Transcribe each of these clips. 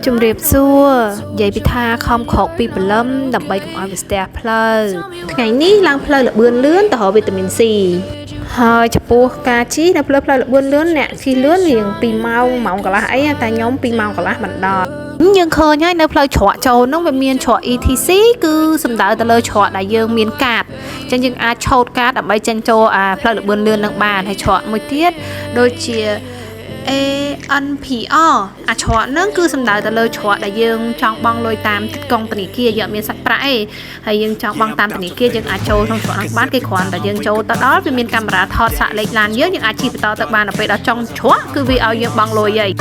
ជំរាបសួរនិយាយពីថាខំក្រោកពីព្រលឹមដើម្បីកុំឲ្យវាស្ទះផ្លូវថ្ងៃនេះឡើងផ្លូវលបឿនលឿនទៅរកវីតាមីន C ហើយចំពោះការជិះនៅផ្លូវលបឿនលឿនអ្នកជិះលឿនរៀង2ម៉ោងកន្លះអីតែខ្ញុំ2ម៉ោងកន្លះមិនដល់យើងឃើញហើយនៅផ្លូវច្រកចូលនោះវាមានច្រក ETC គឺសំដៅទៅលើច្រកដែលយើងមានកាតអញ្ចឹងយើងអាចឆោតកាតដើម្បីចេញចូលផ្លូវលបឿនលឿននឹងបានហើយច្រកមួយទៀតដូចជា ANPR ច្រកហ្នឹងគឺសំដៅទៅលើច្រកដែលយើងចង់បង់លុយតាមទីកងធនាគារយើងមានសាច់ប្រាក់ឯងហើយយើងចង់បង់តាមធនាគារយើងអាចចូលក្នុងច្រកហ្នឹងបានគេគ្រាន់តែយើងចូលទៅដល់វាមានកាមេរ៉ាថតសាកលេខឡានយើងអាចជិះបន្តទៅបានដល់ពេលដល់ចុងច្រកគឺវាឲ្យយើងបង់លុយឯង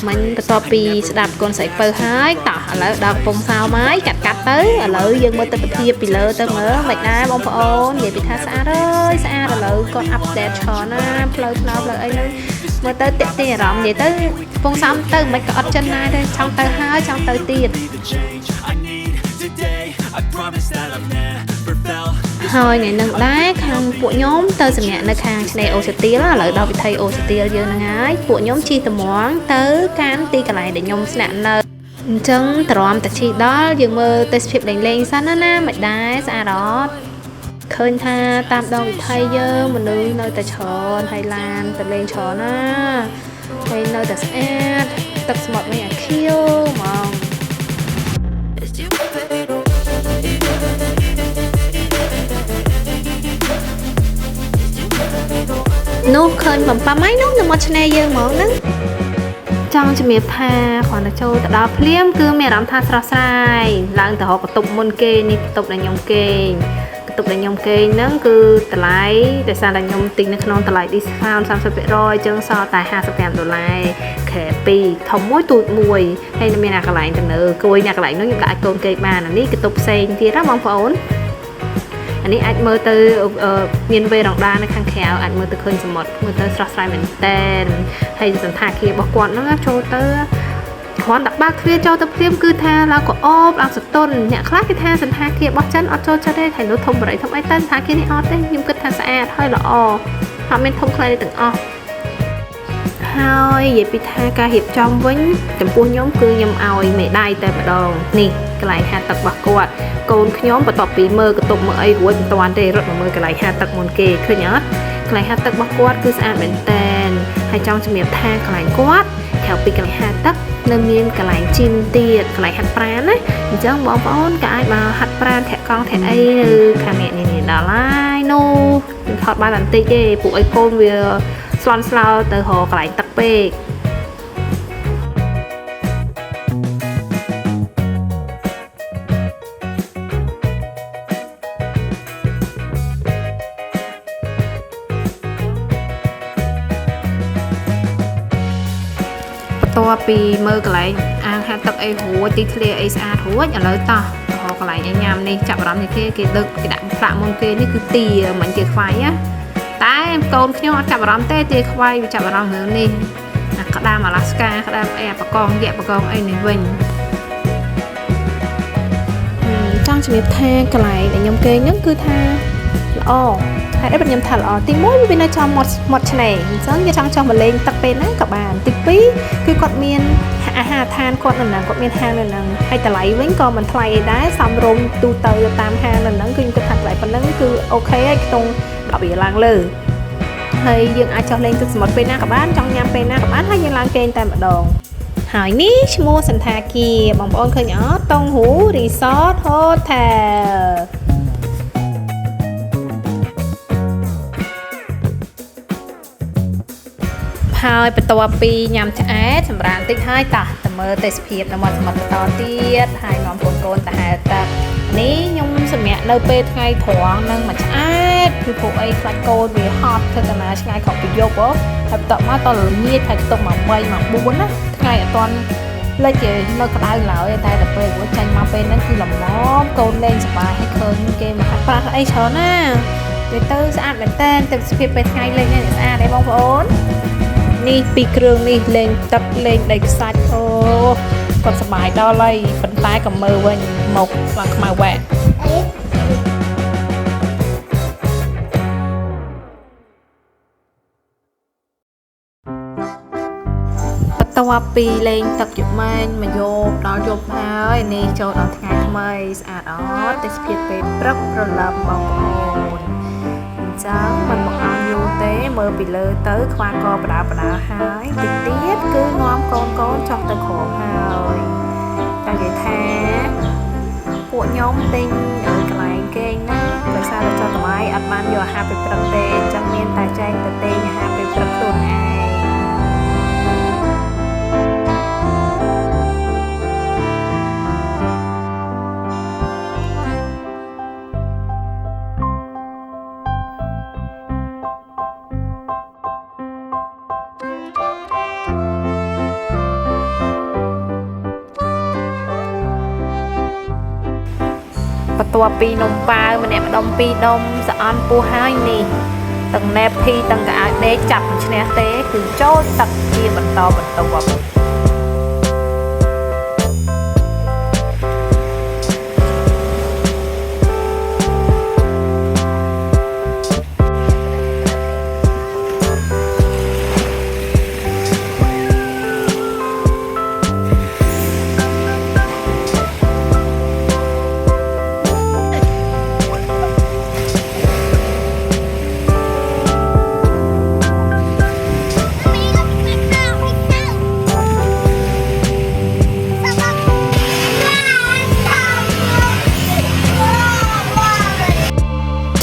មិញបន្ទាប់ពីស្ដាប់កូនស្រីពៅហើយតោះឥឡូវដល់កំពង់សោមហើយកាត់ទៅឥឡូវយើងមើលទិដ្ឋភាពពីលើទៅមើលមិនដែរបងប្អូននិយាយពីថាស្អាតអើយស្អាតឥឡូវគាត់អាប់ដេតច្រើនណាផ្លូវផ្លូវអីហ្នឹងមើលទៅតាក់ទាញអារម្មណ៍និយាយទៅកំពង់សោមទៅមិនក៏អត់ចិនណាទេចង់ទៅហើយចង់ទៅទៀតហើយថ្ងៃនឹងដែរខាងពួកខ្ញុំទៅសម្រាប់នៅខាងឆ្នេរអូសាទៀលឥឡូវដល់វិថីអូសាទៀលយើងហ្នឹងហើយពួកខ្ញុំជិះតម្រង់ទៅកាន់ទីកន្លែងដែលខ្ញុំស្នាក់នៅអញ្ចឹងតរំតាជិះដល់យើងមើលទេសភាពលេងសិនណាមិនដែរស្អាតអត់ឃើញថាតាមដងវិថីយើងមនុស្សនៅតែច្រើនហើយឡានទៅលេងច្រើនណាហើយនៅតែស្អាតទឹកសមុទ្រវិញអាខៀវហ្មងនោះឃើញបំប៉ាម៉ៃនោះនៅមាត់ឆ្នេរយើងហ្មងហ្នឹងចង់ជំរាបថាគ្រាន់តែចូលទៅដល់ភ្លាមគឺមានអារម្មណ៍ថាស្រស់ស្រាយឡើងទៅរកបន្ទប់មុនគេនេះបន្ទប់ដែលខ្ញុំគេងបន្ទប់ដែលខ្ញុំគេងហ្នឹងគឺតម្លៃដោយសារតែខ្ញុំទិញនៅក្នុងតម្លៃ discount 30%ចឹងសល់តែ$55ខែ2ធំមួយទូចមួយហើយមានអាកន្លែងទៅនៅគួយអ្នកកន្លែងនោះខ្ញុំដាក់ឲ្យកូនគេងបានអានេះបន្ទប់ផ្សេងទៀតណាបងប្អូនអានេះអាចមើលទៅមានវេរ៉ង់ដានៅខាងក្រៅអាចមើលទៅឃើញសមុទ្រមើលទៅស្រស់ស្រាយមែនតែនហើយសន្តាគាររបស់គាត់ហ្នឹងចូលទៅគ្រាន់តែបើកទ្វារចូលទៅព្រាមគឺថាឡើងក៏អបឡើងសតុនអ្នកខ្លះគេថាសន្តាគាររបស់ចិនអត់ចូលចិត្តទេហើយនោះធំបរិយធំអីតែសន្តាគារនេះអត់ទេខ្ញុំគិតថាស្អាតហើយល្អអត់មានធំខ្លាំងទាំងអស់ហើយនិយាយពីថាការរៀបចំវិញចំពោះខ្ញុំគឺខ្ញុំឲ្យមេដៃតែម្ដងនេះកន្លែងហាត់ទឹករបស់គាត់កូនខ្ញុំបន្ទាប់ពីមើលកតុបមើលអីរួចមិនតាន់ទេរត់មកមើលកន្លែងហាត់ទឹកមុនគេឃើញអត់កន្លែងហាត់ទឹករបស់គាត់គឺស្អាតមែនតែនហើយចង់ជំរាបថាកន្លែងគាត់ក្រៅពីកន្លែងហាត់ទឹកនៅមានកន្លែងជីមទៀតកន្លែងហាត់ប្រាណណាអញ្ចឹងបងប្អូនក៏អាចមកហាត់ប្រាណធាក់កង់ធាក់អីនៅខាងនេះដល់ហើយនោះខ្ញុំថតបានបន្តិចទេពួកអីកូនវាស្លន់ស្លោទៅរកកន្លែងទឹកពេកបន្ទាប់ពីមើលកន្លែងអាងហាត់ទឹកអីរួចទីធ្លាអីស្អាតរួចឥឡូវតោះរកកន្លែងឲ្យញ៉ាំនេះចាប់អារម្មណ៍នេះគេដឹកគេដាក់ប្រាក់មុនគេនេះគឺទាមិនគេខ្វាយណាតែកូនខ្ញុំអត់ចាប់អារម្មណ៍ទេទាខ្វាយវាចាប់អារម្មណ៍រឿងនេះអាក្តាមអាឡាស្កាក្តាមអីអាបកងយៈបកងអីនេះវិញចង់ជំរាបថាកន្លែងដែលខ្ញុំគេងហ្នឹងគឺថាល្អហើយអីខ្ញុំថាល្អទី1វានៅចំមាត់ឆ្នេរអញ្ចឹងយើងចង់ចុះមកលេងទឹកពេលណាក៏បានទី2គឺគាត់មានអាហារដ្ឋានគាត់នៅហ្នឹងគាត់មានហាងនៅហ្នឹងហើយតម្លៃវិញក៏មិនថ្លៃអីដែរសមរម្យទូទៅតាមហាងនៅហ្នឹងគឺខ្ញុំគិតថាតម្លៃប៉ុណ្ណឹងគឺអូខេហើយក្នុង10រៀលឡើងលើហើយយើងអាចចុះលេងទឹកសមុទ្រពេលណាក៏បានចង់ញ៉ាំពេលណាក៏បានហើយយើងឡើងគេងតែម្ដងហើយនេះឈ្មោះសន្តាគារបងប្អូនឃើញអត់តុងហ៊ូ Resort Hotelហើយបន្ទាប់ពីញ៉ាំឆ្អែតសម្រាប់តិចហើយតោះទៅមើលទេសភាពនៅមាត់សមុទ្របន្តទៀតហើយនាំកូនទៅហែលទឹកនេះខ្ញុំសម្រាប់នៅពេលថ្ងៃត្រង់នឹងមកឆ្អែតគឺពួកអីខ្លាច់កូនវាហត់ធ្វើតាណាឆ្ងាយខុសពីយប់ហើយបន្ទាប់មកតល្ងាចហើយខ្ទប់មក3មក4ណាថ្ងៃអត់ទាន់លេចនៅក្តៅឡើយតែដល់ពេលរួចចាញ់មកពេលហ្នឹងគឺល្មមកូនលេងសប្បាយហើយឃើញគេមកហាត់ប្រាណអីច្រើនណាទៅស្អាតមែនតើទេសភាពពេលថ្ងៃលេងនេះស្អាតទេបងប្អូននេះពីគ្រឿងនេះលេងទឹកលេងដីខ្សាច់អូ គាត់សប្បាយដល់ហើយប៉ុន្តែក៏មើលវិញមកខ្លាំងខ្មៅវ៉ែបន្ទាប់ពីលេងទឹកយប់ម៉ែងមកយកដល់យប់ហើយនេះចូលដល់ថ្ងៃថ្មីស្អាតអត់ទេសភាពពេលព្រឹកប្រឡប់បងប្អូនអញ្ចឹងមិនមកអស់យូរទេមើលពីលើទៅខ្វាកបដាហើយតិចទៀតគឺនាំកូនចុះទៅក្រោមហើយតែនិយាយថាពួកខ្ញុំទិញឲ្យកន្លែងគេងណាដោយសារតែចុះតម្លៃអត់បានយកអាហារពេលព្រឹកទេអញ្ចឹងមានតែចែកទៅទិញអាហារពេលព្រឹកខ្លួនឯងបន្ទាប់ពីនំប៉ាវម្នាក់ម្ដុំពីរដុំស្អន់ពោះហើយនេះទាំងណែភីទាំងកៅអៅដេកចាប់មិនឈ្នះទេគឺចូលទឹកជាបន្តបន្ទាប់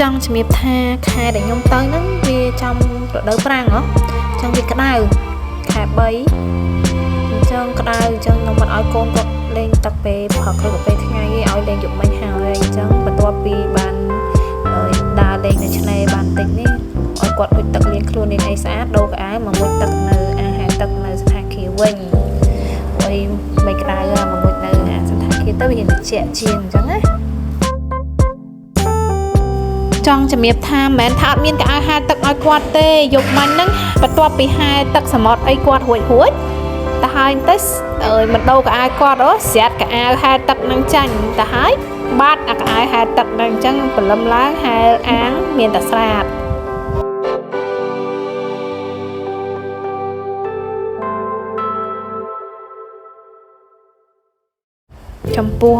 ចង់ជំរាបថាខែដែលខ្ញុំទៅហ្នឹងវាចំរដូវប្រាំងហ៎អញ្ចឹងវាក្តៅខែ3អញ្ចឹងក្តៅអញ្ចឹងខ្ញុំមិនឲ្យកូនគាត់លេងទឹកពេលព្រឹកឬក៏ពេលថ្ងៃទេឲ្យលេងយប់មិញហើយអញ្ចឹងបន្ទាប់ពីបានដើរលេងនៅឆ្នេរបានតិចនេះឲ្យគាត់មុជទឹកលាងខ្លួនលាងអីស្អាតដូរកៅអៅមកមុជទឹកនៅអាហារទឹកនៅសណ្ឋាគារវិញអីមិនក្តៅមកមុជនៅអាសណ្ឋាគារទៅវាត្រជាក់ជាងអញ្ចឹងណាចង់ជំរាបថាមិនមែនថាអត់មានកៅអៅហែលទឹកឲ្យគាត់ទេយប់មិញហ្នឹងបន្ទាប់ពីហែលទឹកសមុទ្រអីគាត់រួចទៅហើយទៅមិនដូរកៅអៅគាត់ស្រាតកៅអៅហែលទឹកហ្នឹងចាញ់ទៅហើយបាត់អាកៅអៅហែលទឹកហ្នឹងអញ្ចឹងព្រលឹមឡើងហែលអាងមានតែស្រាតចំពោះ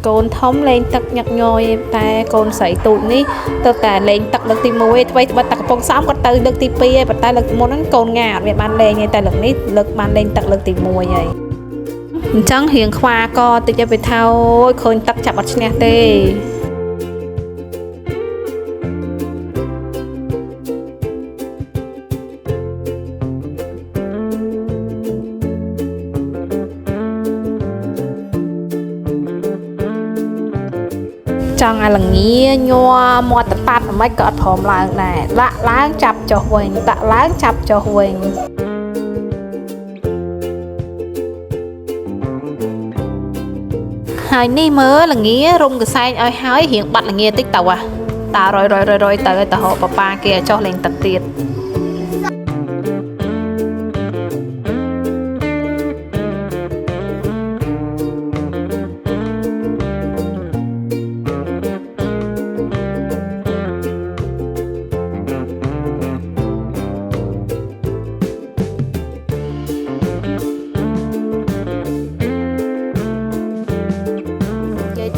កូនធំលេងទឹកញឹកញយតែកូនស្រីទូចនេះទៅតែលេងទឹកលើកទី1ឯងធ្វើតែកំពុងសំគាត់ទៅលើកទី2ឯងប៉ុន្តែលើកទី1ហ្នឹងកូនងាអត់មានបានលេងទេតែលើកនេះលើកបានលេងទឹកលើកទី1ហើយអញ្ចឹងរៀងខ្វាកតិចទៅវាថាអូយឃើញទឹកចាប់អត់ឈ្នះទេចង់ឲ្យល្ងាញ័រមាត់តប៉ាត់មិនក៏អត់ព្រមឡើងដែរដាក់ឡើងចាប់ចុះវិញដាក់ឡើងចាប់ចុះវិញហើយនេះមើលល្ងារុំកសែងឲ្យហើយរៀងបាត់ល្ងាតិចទៅតារយទៅឲ្យតហោប៉ាគេឲ្យចុះលេងទឹកទៀត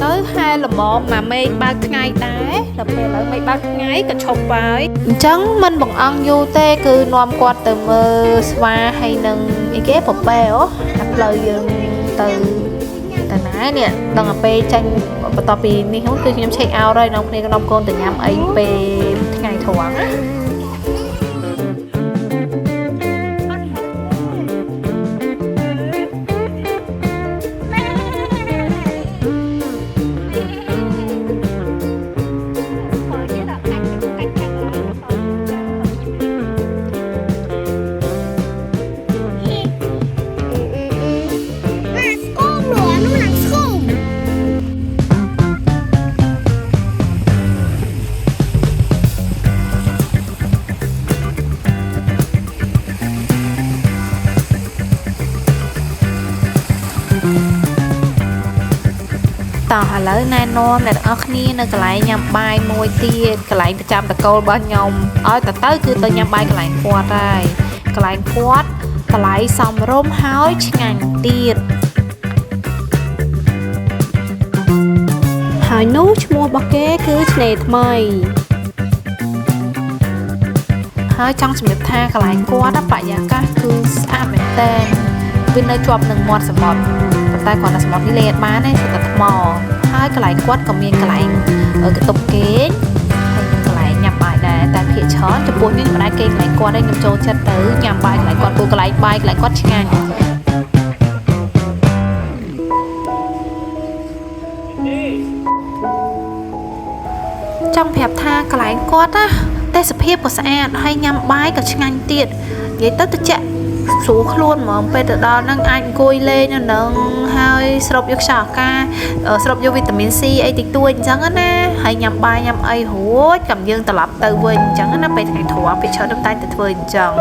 ទៅហែលល្មមមកមេឃបើកថ្ងៃដែរដល់ពេលឥឡូវមេឃបើកថ្ងៃក៏ឈប់ហើយអញ្ចឹងមិនបង្អង់យូរទេគឺនាំគាត់ទៅមើលស្វាហើយនឹងអីគេប្រប៉ែអាផ្លូវយើងទៅណានេះដល់ទៅពេលចាញ់បន្ទាប់ពីនេះហ្នឹងគឺខ្ញុំឆែកអោតហើយនាំគ្នានាំកូនទៅញ៉ាំអីពេលថ្ងៃត្រង់ណា តោះឥឡូវណែនាំអ្នកទាំងអស់គ្នានៅកន្លែងញ៉ាំបាយមួយទៀតកន្លែងប្រចាំតកូលរបស់ខ្ញុំឲ្យទៅគឺទៅញ៉ាំបាយកន្លែងគាត់ហើយកន្លែងគាត់តម្លៃសមរម្យហើយឆ្ងាញ់ទៀតហើយនោះឈ្មោះរបស់គេគឺឆ្នេរថ្មីហើយចង់ជំរាបថាកន្លែងគាត់បរិយាកាសគឺស្អាតមែនទែនវានៅជាប់នឹងមាត់សមុទ្រតែគាត់នៅសមុទ្រនេះលេងអត់បានទេគឺតែថ្មហើយកន្លែងគាត់ក៏មានកន្លែងកតុបគេងហើយកន្លែងញ៉ាំបាយដែរតែភាគច្រើនចំពោះខ្ញុំមិនដែរគេកន្លែងគាត់ទេខ្ញុំចូលចិត្តទៅញ៉ាំបាយកន្លែងគាត់ព្រោះកន្លែងបាយកន្លែងគាត់ឆ្ងាញ់ចង់ប្រាប់ថាកន្លែងគាត់ណាទេសភាពក៏ស្អាតហើយញ៉ាំបាយក៏ឆ្ងាញ់ទៀតនិយាយទៅតិចស្រួលខ្លួនហ្មងពេលទៅដល់ហ្នឹងអាចអង្គុយលេងនៅនឹងហើយស្រូបយកខ្យល់អាកាសស្រូបយកវីតាមីន C អីតិចតួចអញ្ចឹងណាហើយញ៉ាំបាយញ៉ាំអីរួចចាំយើងត្រឡប់ទៅវិញអញ្ចឹងណាពេលថ្ងៃធំពេលច្រើនតែទៅធ្វើអញ្ចឹង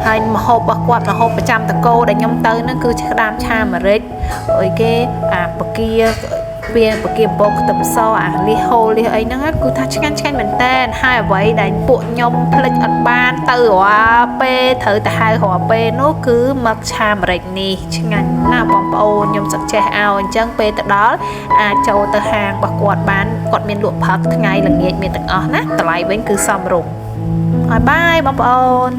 ហើយម្ហូបរបស់គាត់ម្ហូបប្រចាំតកូដែលខ្ញុំទៅហ្នឹងគឺក្តាមឆាម្រេចអីគេអាបកាវាបកាបោកខ្ទឹមសអាលីហូលីអីហ្នឹងគឺថាឆ្ងាញ់មែនតើហើយអ្វីដែលពួកខ្ញុំភ្លេចអត់បានទៅរាល់ពេលត្រូវទៅហៅរាល់ពេលនោះគឺមកឆាម្រេចនេះឆ្ងាញ់ណាស់បងប្អូនខ្ញុំសឹកចេះឲ្យអញ្ចឹងពេលទៅដល់អាចចូលទៅហាងរបស់គាត់បានគាត់មានលក់ផឹកថ្ងៃល្ងាចមានទាំងអស់ណាតម្លៃវិញគឺសមរម្យហើយបាយបងប្អូន